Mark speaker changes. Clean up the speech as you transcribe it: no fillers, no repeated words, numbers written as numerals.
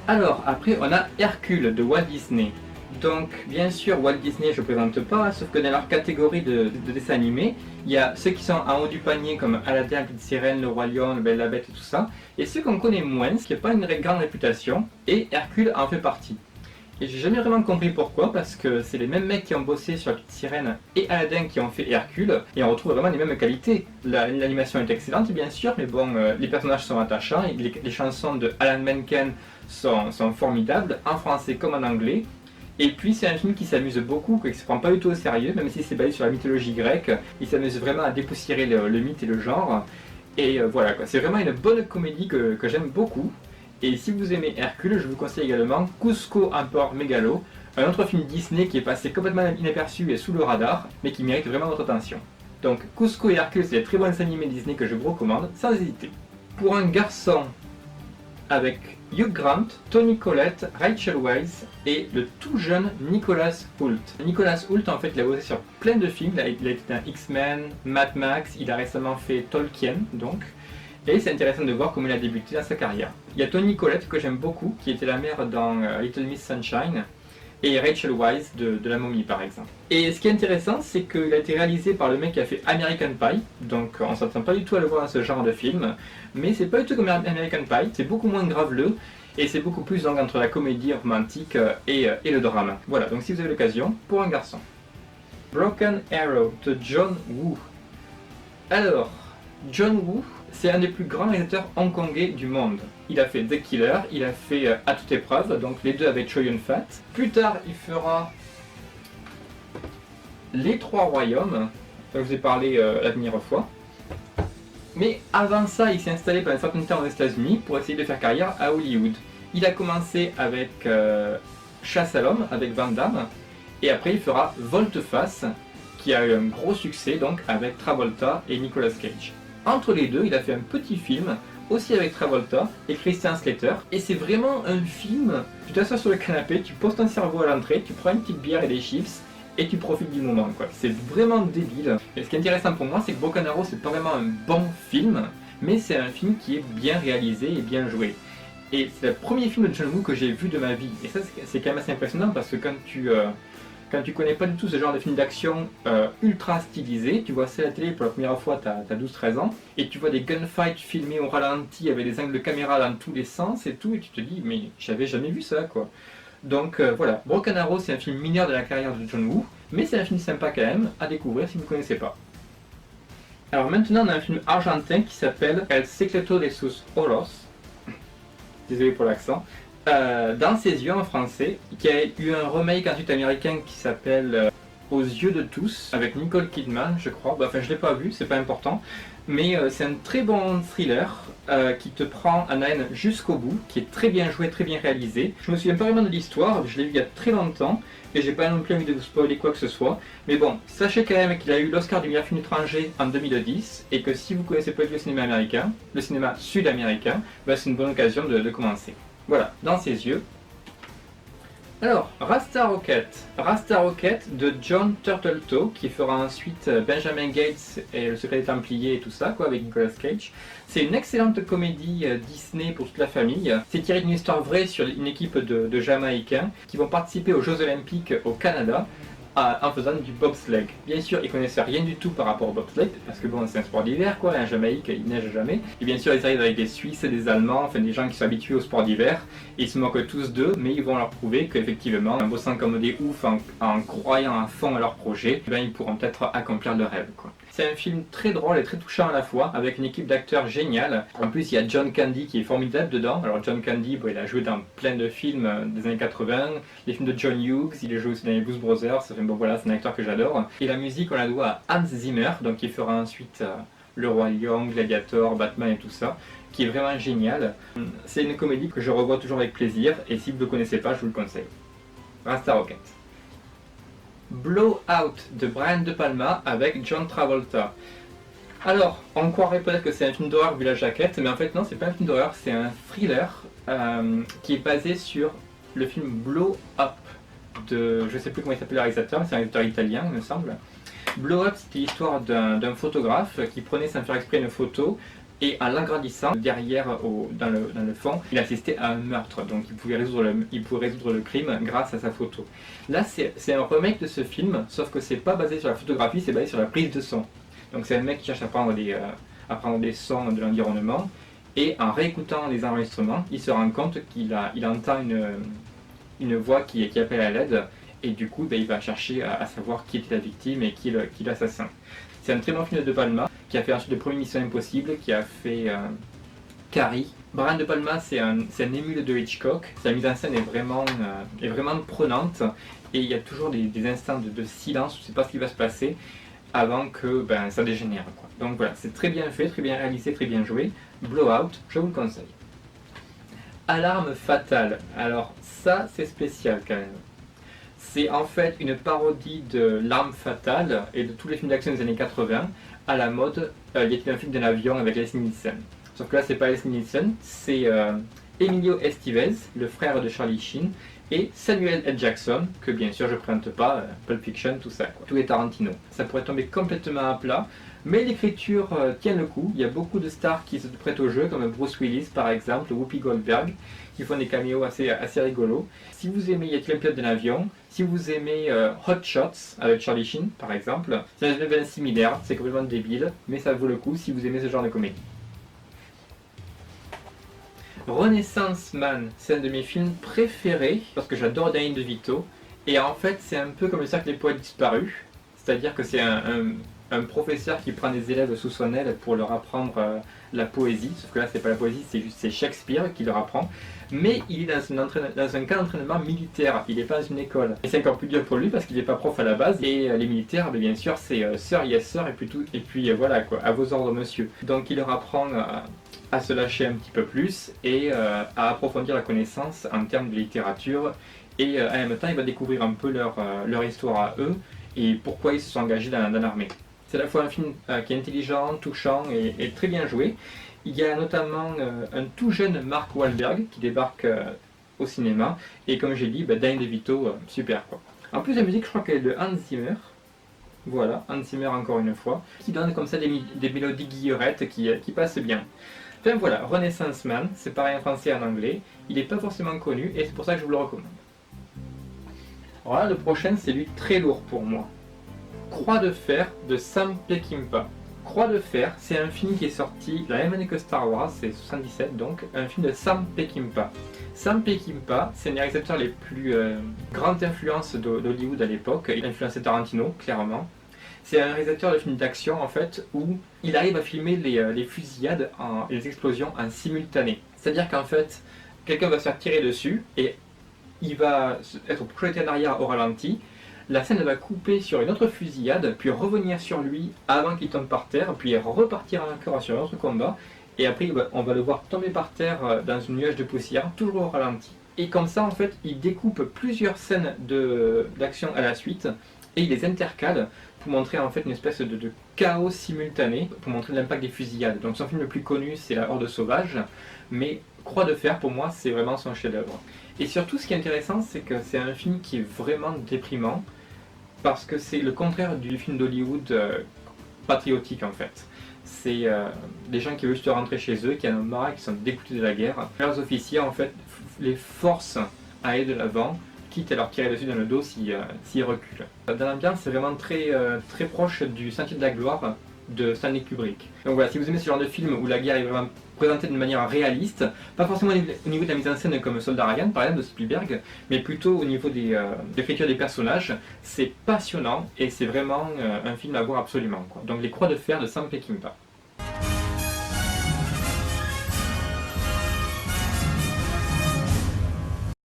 Speaker 1: Alors, après, on a Hercule de Walt Disney. Donc, bien sûr, Walt Disney, je ne présente pas, sauf que dans leur catégorie de dessins animés, il y a ceux qui sont en haut du panier, comme Aladdin, la Petite Sirène, Le Roi Lion, Le Belle la Bête et tout ça, et ceux qu'on connaît moins, ce qui n'a pas une grande réputation, et Hercule en fait partie. Et j'ai jamais vraiment compris pourquoi, parce que c'est les mêmes mecs qui ont bossé sur La Petite Sirène et Aladdin qui ont fait Hercule, et on retrouve vraiment les mêmes qualités. L'animation est excellente, bien sûr, mais bon, les personnages sont attachants, et les chansons de Alan Menken sont formidables, en français comme en anglais. Et puis c'est un film qui s'amuse beaucoup, qui ne se prend pas du tout au sérieux, même si c'est basé sur la mythologie grecque, il s'amuse vraiment à dépoussiérer le mythe et le genre. Et voilà, quoi. C'est vraiment une bonne comédie que j'aime beaucoup. Et si vous aimez Hercule, je vous conseille également Kuzco Empereur Mégalo, un autre film Disney qui est passé complètement inaperçu et sous le radar, mais qui mérite vraiment votre attention. Donc Kuzco et Hercule, c'est des très bons dessins animés Disney que je vous recommande, sans hésiter. Pour un garçon, avec Hugh Grant, Toni Collette, Rachel Weisz et le tout jeune Nicholas Hoult. Nicholas Hoult, en fait, il a bossé sur plein de films, il a été dans X-Men, Mad Max, il a récemment fait Tolkien, donc. Et c'est intéressant de voir comment il a débuté dans sa carrière. Il y a Toni Collette que j'aime beaucoup, qui était la mère dans Little Miss Sunshine, et Rachel Weisz de La Momie par exemple. Et ce qui est intéressant, c'est qu'il a été réalisé par le mec qui a fait American Pie, donc on ne s'attend pas du tout à le voir dans ce genre de film, mais c'est pas du tout comme American Pie, c'est beaucoup moins graveleux, et c'est beaucoup plus donc, entre la comédie romantique et le drame. Voilà, donc si vous avez l'occasion, pour un garçon. Broken Arrow de John Woo. Alors, John Woo, c'est un des plus grands réalisateurs hongkongais du monde. Il a fait The Killer, il a fait À toute épreuve, donc les deux avec Chow Yun-fat. Plus tard, il fera Les Trois Royaumes, dont je vous ai parlé la dernière fois. Mais avant ça, il s'est installé pendant un certain temps aux États-Unis pour essayer de faire carrière à Hollywood. Il a commencé avec Chasse à l'homme, avec Van Damme, et après il fera Volte-face, qui a eu un gros succès donc avec Travolta et Nicolas Cage. Entre les deux, il a fait un petit film, aussi avec Travolta et Christian Slater. Et c'est vraiment un film, tu t'assois sur le canapé, tu poses ton cerveau à l'entrée, tu prends une petite bière et des chips, et tu profites du moment, quoi. C'est vraiment débile. Et ce qui est intéressant pour moi, c'est que Broken Arrow, c'est pas vraiment un bon film, mais c'est un film qui est bien réalisé et bien joué. Et c'est le premier film de John Woo que j'ai vu de ma vie. Et ça, c'est quand même assez impressionnant, parce que quand tu connais pas du tout ce genre de film d'action ultra stylisé, tu vois ça à la télé pour la première fois, t'as 12-13 ans, et tu vois des gunfights filmés au ralenti avec des angles de caméra dans tous les sens et tout, et tu te dis, mais j'avais jamais vu ça, quoi. Donc voilà, Broken Arrow, c'est un film mineur de la carrière de John Woo, mais c'est un film sympa quand même, à découvrir si vous ne connaissez pas. Alors maintenant, on a un film argentin qui s'appelle El Secreto de sus Ojos, désolé pour l'accent, Dans ses yeux en français, qui a eu un remake ensuite américain qui s'appelle Aux yeux de tous, avec Nicole Kidman, je crois. Enfin, je l'ai pas vu, c'est pas important. Mais c'est un très bon thriller qui te prend en haleine jusqu'au bout, qui est très bien joué, très bien réalisé. Je me souviens pas vraiment de l'histoire, je l'ai vu il y a très longtemps, et j'ai pas non plus envie de vous spoiler quoi que ce soit. Mais bon, sachez quand même qu'il a eu l'Oscar du meilleur film étranger en 2010, et que si vous connaissez pas le cinéma américain, le cinéma sud-américain, bah, c'est une bonne occasion de commencer. Voilà, Dans ses yeux. Alors, Rasta Rocket de John Turteltaub, qui fera ensuite Benjamin Gates et Le Secret des Templiers et tout ça, quoi, avec Nicolas Cage. C'est une excellente comédie Disney pour toute la famille. C'est tiré d'une histoire vraie sur une équipe de Jamaïcains qui vont participer aux Jeux Olympiques au Canada en faisant du bobsleigh. Bien sûr, ils connaissaient rien du tout par rapport au bobsleigh, parce que bon, c'est un sport d'hiver, quoi, en Jamaïque, il neige jamais. Et bien sûr, ils arrivent avec des Suisses, des Allemands, enfin des gens qui sont habitués au sport d'hiver, et ils se moquent tous d'eux, mais ils vont leur prouver qu'effectivement, en bossant comme des oufs, en croyant à fond à leur projet, eh bien, ils pourront peut-être accomplir leur rêve, quoi. C'est un film très drôle et très touchant à la fois, avec une équipe d'acteurs géniale. En plus, il y a John Candy qui est formidable dedans. Alors John Candy, bon, il a joué dans plein de films des années 80, les films de John Hughes, il a joué aussi dans les Blues Brothers, bon, voilà, c'est un acteur que j'adore. Et la musique, on la doit à Hans Zimmer, donc qui fera ensuite Le Roi Lion, Gladiator, Batman et tout ça, qui est vraiment génial. C'est une comédie que je revois toujours avec plaisir, et si vous ne le connaissez pas, je vous le conseille. Rasta Rocket. Blow Out de Brian De Palma avec John Travolta. Alors, on croirait peut-être que c'est un film d'horreur vu la jaquette, mais en fait non, c'est pas un film d'horreur, c'est un thriller qui est basé sur le film Blow Up de, je sais plus comment il s'appelle le réalisateur, mais c'est un réalisateur italien il me semble. Blow Up, c'était l'histoire d'un photographe qui prenait sans faire exprès une photo Et en l'agrandissant, derrière, dans le fond, il assistait à un meurtre. Donc il pouvait résoudre le crime grâce à sa photo. Là, c'est un remake de ce film, sauf que c'est pas basé sur la photographie, c'est basé sur la prise de son. Donc c'est un mec qui cherche à prendre des sons de l'environnement. Et en réécoutant les enregistrements, il se rend compte qu'il entend une voix qui appelle à l'aide. Et du coup, il va chercher à savoir qui était la victime et qui est l'assassin. C'est un très bon film de Palma, qui a fait ensuite le premier Mission Impossible, qui a fait Carrie. Brian De Palma, c'est un émule de Hitchcock. Sa mise en scène est vraiment prenante, et il y a toujours des instants de silence, je ne sais pas ce qui va se passer, avant que ça dégénère, quoi. Donc voilà, c'est très bien fait, très bien réalisé, très bien joué. Blowout, je vous le conseille. Alarme fatale, alors ça c'est spécial quand même. C'est en fait une parodie de L'Arme fatale et de tous les films d'action des années 80 à la mode. Il y a un film d'un avion avec Leslie Nielsen. Sauf que là, c'est pas Leslie Nielsen, c'est Emilio Estevez, le frère de Charlie Sheen, et Samuel L. Jackson, que bien sûr je ne présente pas, Pulp Fiction, tout ça, quoi. Tout est Tarantino. Ça pourrait tomber complètement à plat, mais l'écriture tient le coup. Il y a beaucoup de stars qui se prêtent au jeu, comme Bruce Willis par exemple, Whoopi Goldberg, qui font des caméos assez rigolos. Si vous aimez Y a-t-il un pilote d'un avion, si vous aimez Hot Shots avec Charlie Sheen par exemple, c'est un événement similaire, c'est complètement débile, mais ça vaut le coup si vous aimez ce genre de comédie. Renaissance Man, c'est un de mes films préférés parce que j'adore Danny DeVito, et en fait c'est un peu comme le cercle des poètes disparus, c'est-à-dire que c'est un professeur qui prend des élèves sous son aile pour leur apprendre la poésie, sauf que là c'est pas la poésie, c'est Shakespeare qui leur apprend, mais il est dans un camp d'entraînement militaire, il n'est pas dans une école. Et c'est encore plus dur pour lui parce qu'il n'est pas prof à la base, et les militaires, bien sûr, c'est sir, yes sir, et puis voilà quoi, à vos ordres monsieur. Donc il leur apprend à se lâcher un petit peu plus et à approfondir la connaissance en termes de littérature, et en même temps il va découvrir un peu leur histoire à eux et pourquoi ils se sont engagés dans l'armée. C'est à la fois un film qui est intelligent, touchant et très bien joué. Il y a notamment un tout jeune Mark Wahlberg qui débarque au cinéma, et comme j'ai dit, Danny DeVito, super quoi. En plus la musique, je crois qu'elle est de Hans Zimmer. Voilà, Hans Zimmer encore une fois, qui donne comme ça des mélodies guillerettes qui passent bien. Enfin voilà, Renaissance Man, c'est pareil en français et en anglais, il n'est pas forcément connu et c'est pour ça que je vous le recommande. Alors là, le prochain, c'est lui très lourd pour moi. Croix de fer de Sam Peckinpah. Croix de fer, c'est un film qui est sorti la même année que Star Wars, c'est 77 donc, un film de Sam Peckinpah. Sam Peckinpah, c'est un des réalisateurs les plus grandes influences d'Hollywood à l'époque. Il a influencé Tarantino, clairement. C'est un réalisateur de films d'action en fait, où il arrive à filmer les fusillades et les explosions en simultané. C'est-à-dire qu'en fait, quelqu'un va se faire tirer dessus et il va être projeté en arrière au ralenti. La scène va couper sur une autre fusillade, puis revenir sur lui avant qu'il tombe par terre, puis repartir encore sur un autre combat, et après on va le voir tomber par terre dans une nuage de poussière, toujours au ralenti. Et comme ça, en fait, il découpe plusieurs scènes d'action à la suite, et il les intercale pour montrer en fait une espèce de chaos simultané, pour montrer l'impact des fusillades. Donc son film le plus connu, c'est La Horde sauvage, mais Croix de fer, pour moi, c'est vraiment son chef-d'œuvre. Et surtout, ce qui est intéressant, c'est que c'est un film qui est vraiment déprimant, parce que c'est le contraire du film d'Hollywood patriotique en fait. C'est des gens qui veulent juste rentrer chez eux, qui en ont marre, qui sont dégoûtés de la guerre. Leurs officiers en fait les forcent à aller de l'avant, quitte à leur tirer dessus dans le dos s'ils reculent. Dans l'ambiance, c'est vraiment très proche du Sentier de la Gloire de Stanley Kubrick. Donc voilà, si vous aimez ce genre de film où la guerre est vraiment présentée d'une manière réaliste, pas forcément au niveau de la mise en scène comme Soldat Ryan par exemple de Spielberg, mais plutôt au niveau de l'écriture des personnages, c'est passionnant et c'est vraiment un film à voir absolument, quoi. Donc Les Croix de fer de Sam Peckinpah.